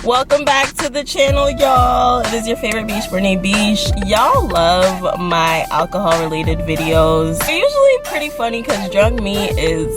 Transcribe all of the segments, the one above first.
Welcome back to the channel, y'all. It is your favorite beach, Brittany Beach. Y'all love my alcohol related videos. They're usually pretty funny because drunk me is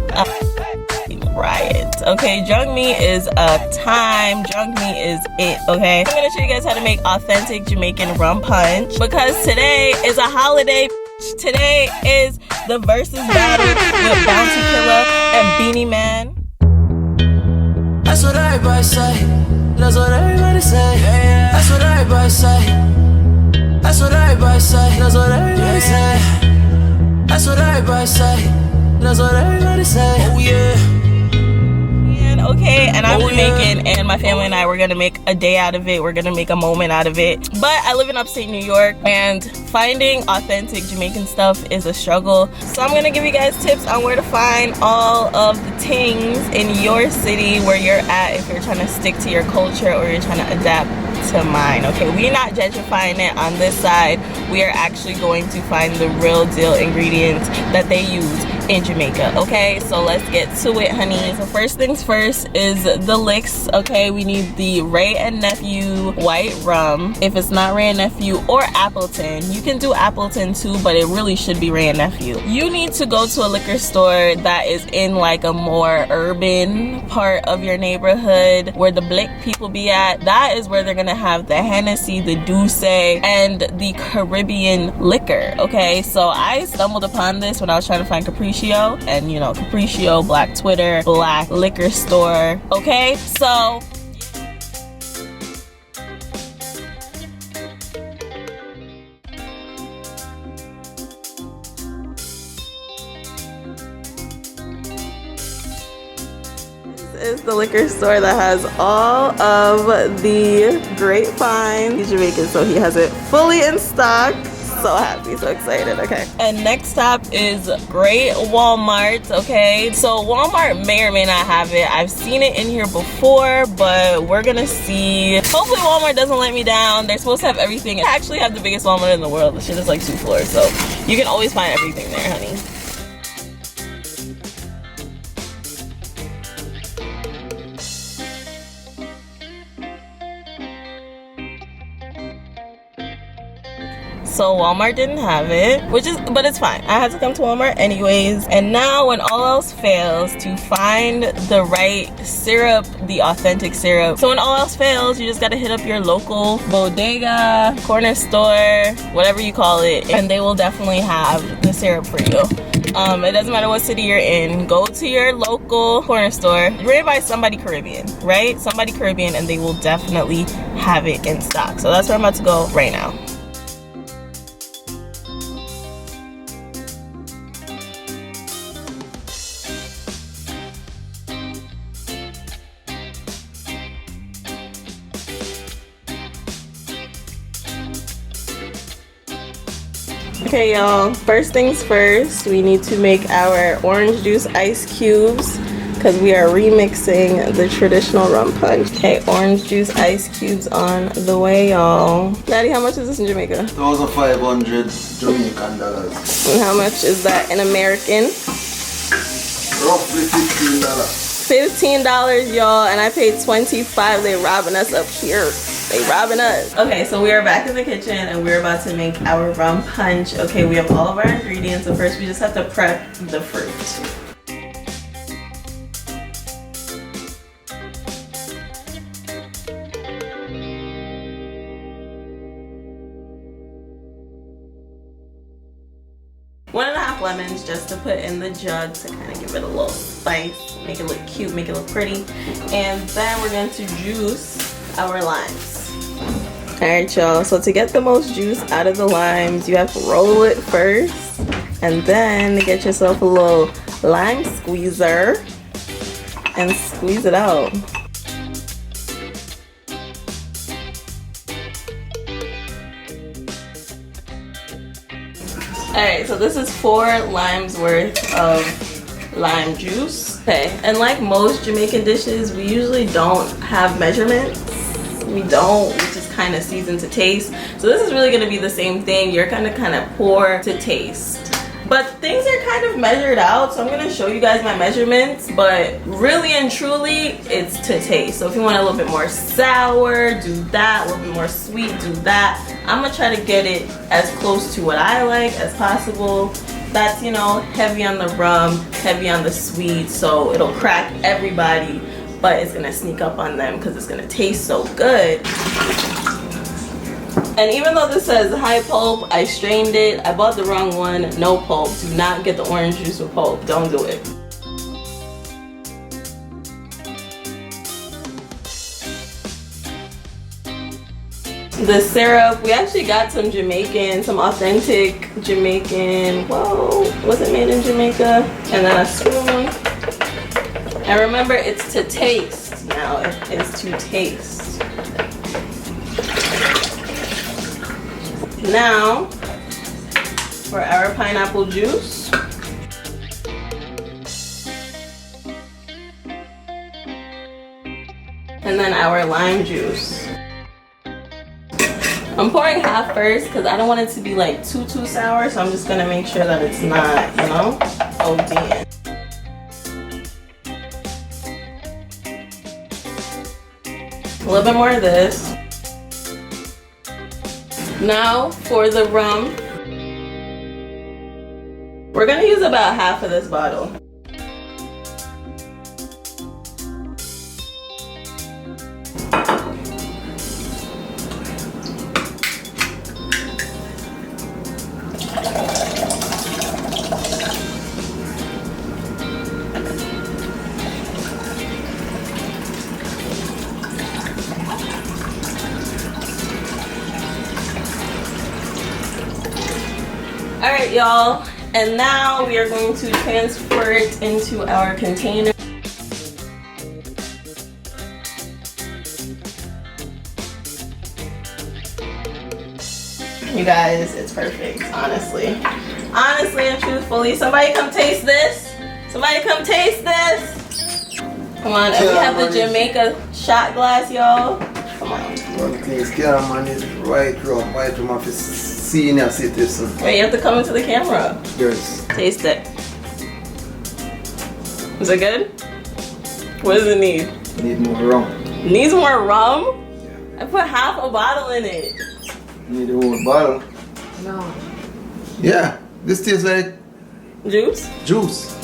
a riot. Okay, drunk me is a time. Drunk me is it. Okay, I'm gonna show you guys how to make authentic Jamaican rum punch because today is a holiday. Today is the Verzuz battle with Bounty Killer and Beenie Man. That's what everybody say. That's what everybody say. That's what everybody say. That's what everybody say. That's what everybody say. That's what everybody say. That's what everybody say. Oh yeah. Okay, and I'm Jamaican, and my family and I, we're gonna make a day out of it. We're gonna make a moment out of it. But I live in upstate New York, and finding authentic Jamaican stuff is a struggle. So I'm gonna give you guys tips on where to find all of the things in your city where you're at if you're trying to stick to your culture or you're trying to adapt to mine. Okay, we're not gentrifying it on this side. We are actually going to find the real deal ingredients that they use in Jamaica. Okay, so let's get to it, honey. So first things first is the licks. Okay, we need the Wray and Nephew white rum. If it's not Wray and Nephew or Appleton, you can do Appleton too, but it really should be Wray and Nephew. You need to go to a liquor store that is in like a more urban part of your neighborhood where the black people be at. That is where they're gonna have the Hennessy, the Douce, and the Caribbean liquor. Okay, so I stumbled upon this when I was trying to find Capriccio, and you know, Capriccio, black Twitter, black liquor store. Okay, so is the liquor store that has all of the grapevine. He's Jamaican, so he has it fully in stock. So happy, so excited. Okay, and next stop is Great Walmart. Okay, so Walmart may or may not have it. I've seen it in here before, but we're gonna see. Hopefully Walmart doesn't let me down. They're supposed to have everything. They actually have the biggest Walmart in the world. The shit is like 2 floors, so you can always find everything there, honey. So Walmart didn't have it, but it's fine. I had to come to Walmart anyways. And now when all else fails, to find the right syrup, the authentic syrup. So when all else fails, you just gotta hit up your local bodega, corner store, whatever you call it, and they will definitely have the syrup for you. It doesn't matter what city you're in. Go to your local corner store, ran by somebody Caribbean, right? Somebody Caribbean, and they will definitely have it in stock. So that's where I'm about to go right now. Okay, y'all, first things first, we need to make our orange juice ice cubes because we are remixing the traditional rum punch. Okay, orange juice ice cubes on the way, y'all. Daddy, how much is this in Jamaica? 1,500 Jamaican dollars. And how much is that in American? Roughly $15. $15, y'all, and I paid $25. They robbing us up here. They robbing us. Okay, so we are back in the kitchen and we're about to make our rum punch. Okay, we have all of our ingredients. So first we just have to prep the fruit. One and a half lemons just to put in the jug to kind of give it a little spice, make it look cute, make it look pretty. And then we're going to juice our limes. Alright, y'all, so to get the most juice out of the limes, you have to roll it first and then get yourself a little lime squeezer and squeeze it out. Alright, so this is 4 limes worth of lime juice. Okay, and like most Jamaican dishes, we usually don't have measurements. We just kind of season to taste. So this is really going to be the same thing. You're gonna kind of pour to taste. But things are kind of measured out, so I'm gonna show you guys my measurements, but really and truly, it's to taste. So if you want a little bit more sour, do that. A little bit more sweet, do that. I'm gonna try to get it as close to what I like as possible. That's, you know, heavy on the rum, heavy on the sweet, so it'll crack everybody, but it's gonna sneak up on them because it's gonna taste so good. And even though this says high pulp, I strained it. I bought the wrong one, no pulp. Do not get the orange juice with pulp. Don't do it. The syrup, we actually got some Jamaican, some authentic Jamaican, whoa, was it made in Jamaica? And then a spoon. And remember, it's to taste now. It's to taste. Now, for our pineapple juice. And then our lime juice. I'm pouring half first because I don't want it to be like too sour, so I'm just gonna make sure that it's not, you know, ODing. A little bit more of this. Now for the rum, we're gonna use about half of this bottle. Alright y'all, and now we are going to transfer it into our container. You guys, it's perfect, honestly. Honestly and truthfully, somebody come taste this. Somebody come taste this. Come on, and we have the Jamaica shot glass, y'all. Come on. One thing is, man, is white rum of his senior citizen. Wait, you have to come into the camera. Yes. Taste it. Is it good? What does it need? Need more rum. Needs more rum? Yeah. I put half a bottle in it. Need a whole bottle. No. Yeah, this tastes like Juice? juice.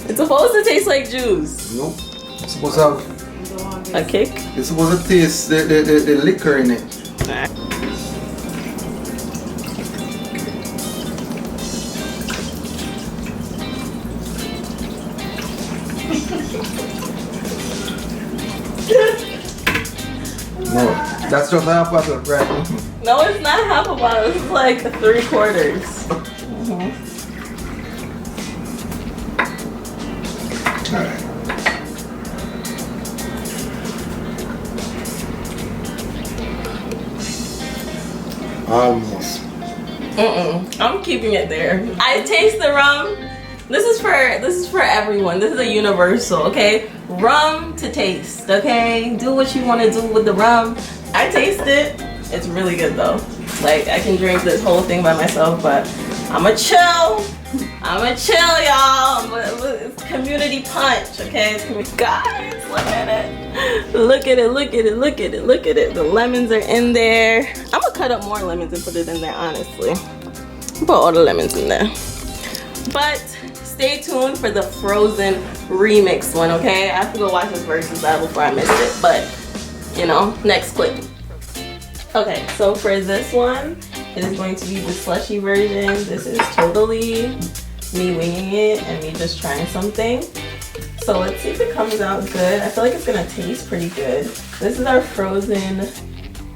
It's supposed to taste like juice. Nope. It's supposed to have, A kick? it's supposed to taste the liquor in it. No, that's just half bottle, right? No, it's not half a bottle. It's like 3/4. Alright. Almost. I'm keeping it there. I taste the rum. This is for everyone. This is a universal, okay? Rum to taste, okay? Do what you want to do with the rum. I taste it. It's really good though. Like, I can drink this whole thing by myself, but I'ma chill. I'ma chill, y'all. It's community punch, okay? Guys, look at it. Look at it, look at it, look at it, look at it. The lemons are in there. I'm gonna cut up more lemons and put it in there, honestly. Put all the lemons in there. But stay tuned for the frozen remix one, okay? I have to go watch this Verzuz battle before I miss it, but you know, next clip. Okay, so for this one, it is going to be the slushy version. This is totally me winging it and me just trying something. So let's see if it comes out good. I feel like it's gonna taste pretty good. This is our frozen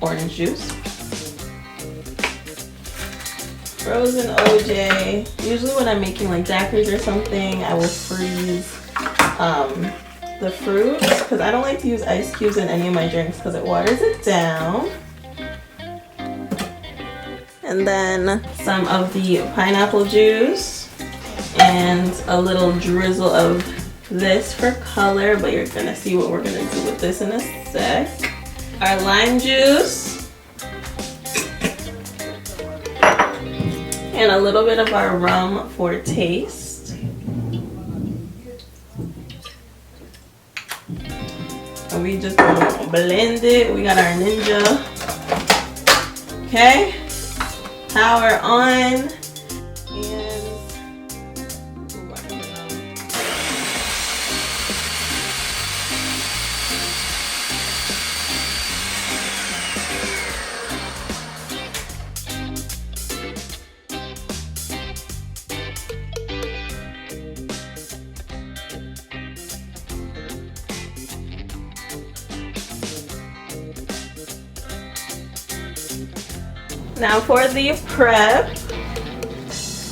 orange juice. Frozen OJ. Usually when I'm making like daiquiris or something, I will freeze the fruit because I don't like to use ice cubes in any of my drinks because it waters it down. And then some of the pineapple juice and a little drizzle of this for color, but you're gonna see what we're gonna do with this in a sec. Our lime juice And a little bit of our rum for taste. And we just gonna blend it. We got our Ninja. Okay. Power on. Now for the prep. This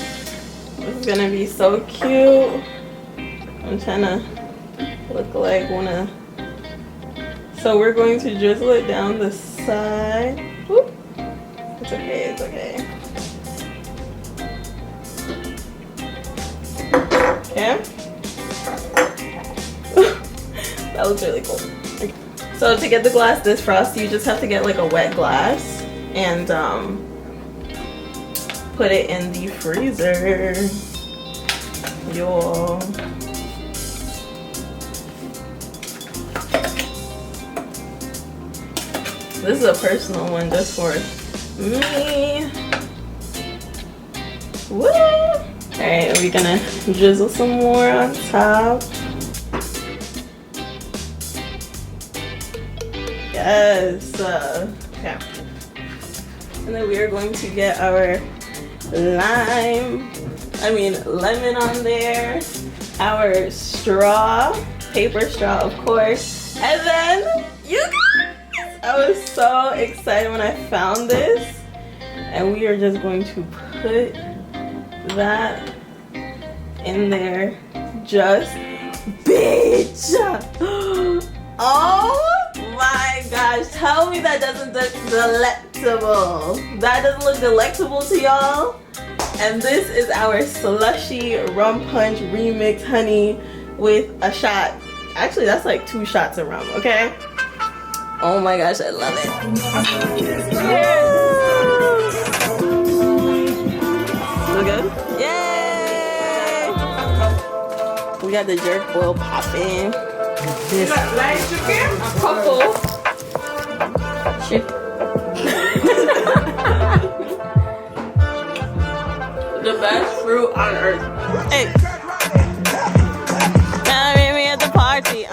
is gonna be so cute. I'm trying to look like one. So we're going to drizzle it down the side. Whoop. It's okay, it's okay. Okay. That looks really cool. Okay. So to get the glass this frosty, you just have to get like a wet glass and put it in the freezer. Yo. This is a personal one just for me. Woo! Alright, we're gonna drizzle some more on top. Yes. Okay. And then we are going to get our lemon on there. Our straw, paper straw, of course. And then, you guys, I was so excited when I found this. And we are just going to put that in there. Just, bitch! Oh my gosh, tell me that doesn't look delectable. That doesn't look delectable to y'all. And this is our Slushy Rum Punch Remix Honey with a shot. Actually, that's like 2 shots of rum, okay? Oh my gosh, I love it. Cheers! Look good? Yay! We got the jerk boil popping. You got light chicken? A couple. Shit. The best fruit on earth. Hey. Now meet me at the party.